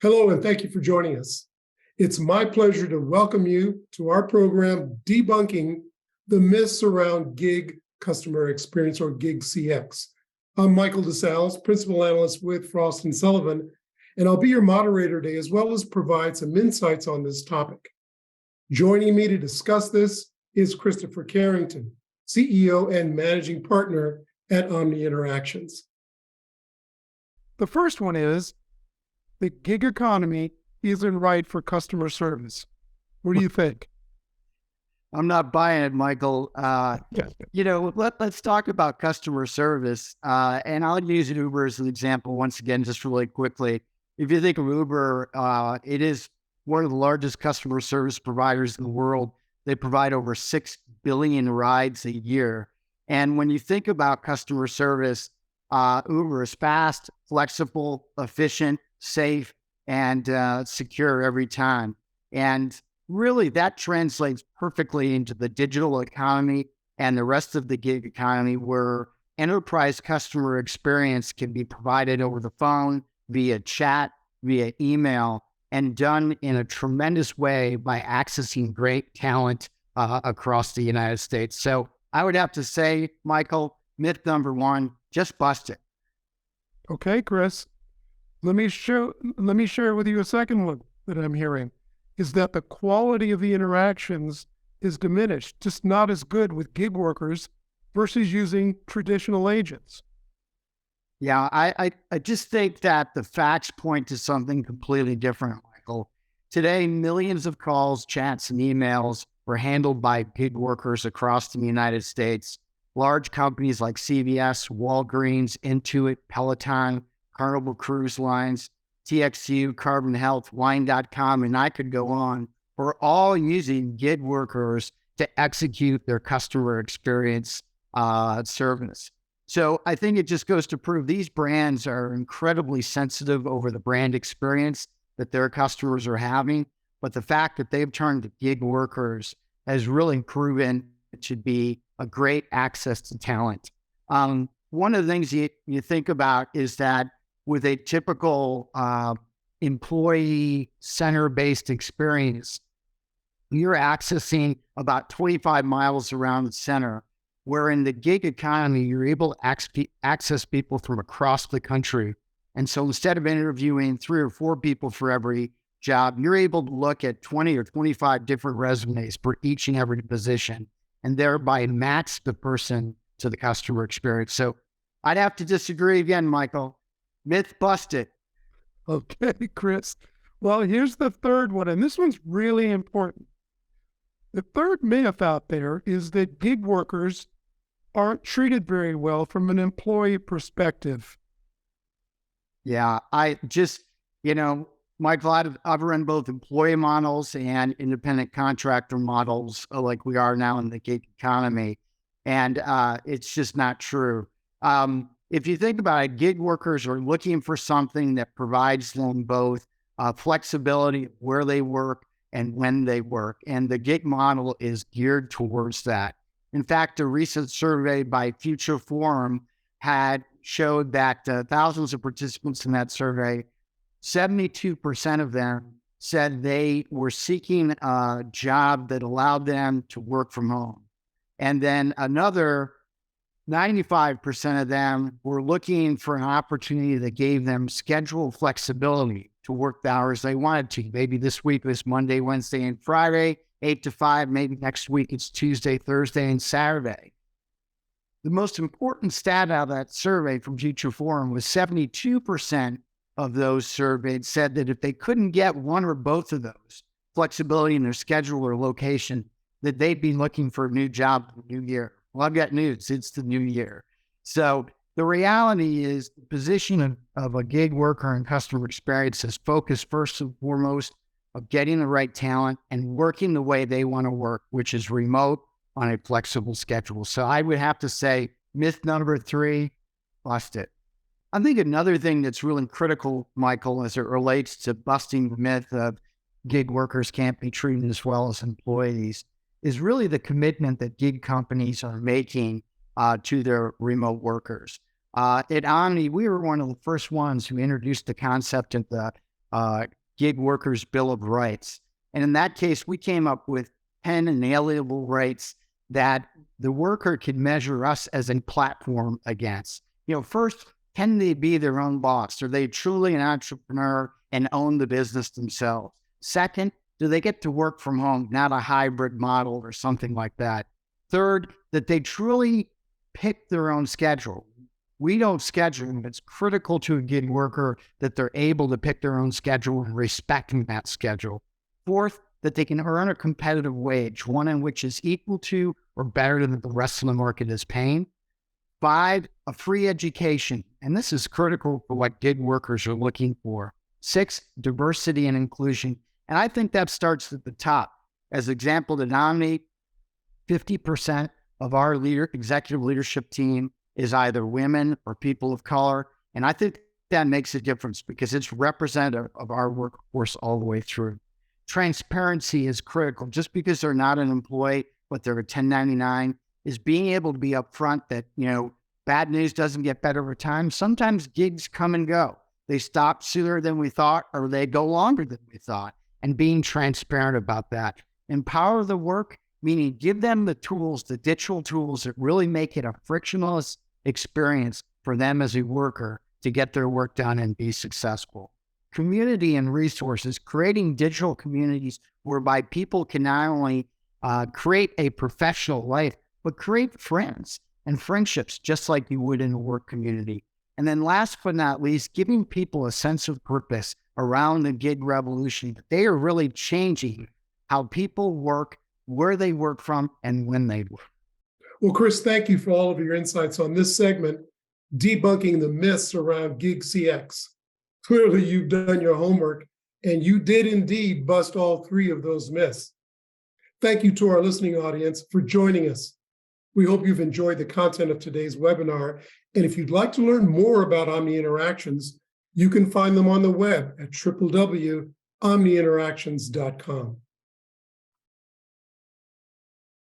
Hello, and thank you for joining us. It's my pleasure to welcome you to our program, Debunking the Myths Around Gig Customer Experience, or Gig CX. I'm Michael DeSalles, Principal Analyst with Frost & Sullivan, and I'll be your moderator today, as well as provide some insights on this topic. Joining me to discuss this is Christopher Carrington, CEO and Managing Partner at Omni Interactions. The first one is, the gig economy isn't right for customer service. What do you think? I'm not buying it, Michael. Let's talk about customer service. And I'll use Uber as an example once again, just really quickly. If you think of Uber, it is one of the largest customer service providers in the world. They provide over 6 billion rides a year. And when you think about customer service, Uber is fast, flexible, efficient, safe, and secure every time. And really that translates perfectly into the digital economy and the rest of the gig economy, where enterprise customer experience can be provided over the phone, via chat, via email, and done in a tremendous way by accessing great talent across the United States. So I would have to say, Michael, myth number one, just bust it. Okay, Chris. Let me share with you a second one that I'm hearing, is that the quality of the interactions is diminished, just not as good with gig workers versus using traditional agents. Yeah, I just think that the facts point to something completely different, Michael. Today, millions of calls, chats, and emails were handled by gig workers across the United States. Large companies like CVS, Walgreens, Intuit, Peloton, Carnival Cruise Lines, TXU, Carbon Health, Wine.com, and I could go on, were all using gig workers to execute their customer experience service. So I think it just goes to prove these brands are incredibly sensitive over the brand experience that their customers are having. But the fact that they've turned to gig workers has really proven it should be a great access to talent. One of the things you think about is that with a typical employee center-based experience, you're accessing about 25 miles around the center, where in the gig economy, you're able to access people from across the country. And so instead of interviewing 3 or 4 people for every job, you're able to look at 20 or 25 different resumes for each and every position, and thereby match the person to the customer experience. So I'd have to disagree again, Michael. Myth busted. Okay, Chris. Well, here's the third one, and this one's really important. The third myth out there is that gig workers aren't treated very well from an employee perspective. Yeah, Michael, I've run both employee models and independent contractor models like we are now in the gig economy, and it's just not true. If you think about it, gig workers are looking for something that provides them both flexibility where they work and when they work. And the gig model is geared towards that. In fact, a recent survey by Future Forum showed that thousands of participants in that survey, 72% of them said they were seeking a job that allowed them to work from home. And then another 95% of them were looking for an opportunity that gave them schedule flexibility to work the hours they wanted to. Maybe this week was Monday, Wednesday, and Friday, 8 to 5. Maybe next week it's Tuesday, Thursday, and Saturday. The most important stat out of that survey from Future Forum was 72% of those surveyed said that if they couldn't get one or both of those, flexibility in their schedule or location, that they'd be looking for a new job in the new year. Well, I've got news. It's the new year. So the reality is the position of a gig worker in customer experience is focused first and foremost of getting the right talent and working the way they want to work, which is remote on a flexible schedule. So I would have to say myth number 3, bust it. I think another thing that's really critical, Michael, as it relates to busting the myth of gig workers can't be treated as well as employees, is really the commitment that gig companies are making to their remote workers. At Omni, we were one of the first ones who introduced the concept of the gig workers' Bill of Rights. And in that case, we came up with 10 inalienable rights that the worker can measure us as a platform against. First, can they be their own boss? Are they truly an entrepreneur and own the business themselves? Second, do they get to work from home, not a hybrid model or something like that? Third, that they truly pick their own schedule. We don't schedule, and it's critical to a gig worker that they're able to pick their own schedule and respecting that schedule. Fourth, that they can earn a competitive wage, one in which is equal to or better than the rest of the market is paying. 5, a free education, and this is critical for what gig workers are looking for. 6, diversity and inclusion, and I think that starts at the top. As example, to nominate 50% of our executive leadership team is either women or people of color, and I think that makes a difference because it's representative of our workforce all the way through. Transparency is critical. Just because they're not an employee, but they're a 1099, is being able to be upfront that, bad news doesn't get better over time. Sometimes gigs come and go. They stop sooner than we thought, or they go longer than we thought, and being transparent about that. Empower the work, meaning give them the tools, the digital tools that really make it a frictionless experience for them as a worker to get their work done and be successful. Community and resources, creating digital communities whereby people can not only create a professional life, but create friends and friendships just like you would in a work community. And then last but not least, giving people a sense of purpose around the gig revolution. They are really changing how people work, where they work from, and when they work. Well, Chris, thank you for all of your insights on this segment, debunking the myths around gig CX. Clearly, you've done your homework, and you did indeed bust all 3 of those myths. Thank you to our listening audience for joining us. We hope you've enjoyed the content of today's webinar. And if you'd like to learn more about Omni Interactions, you can find them on the web at www.omniinteractions.com.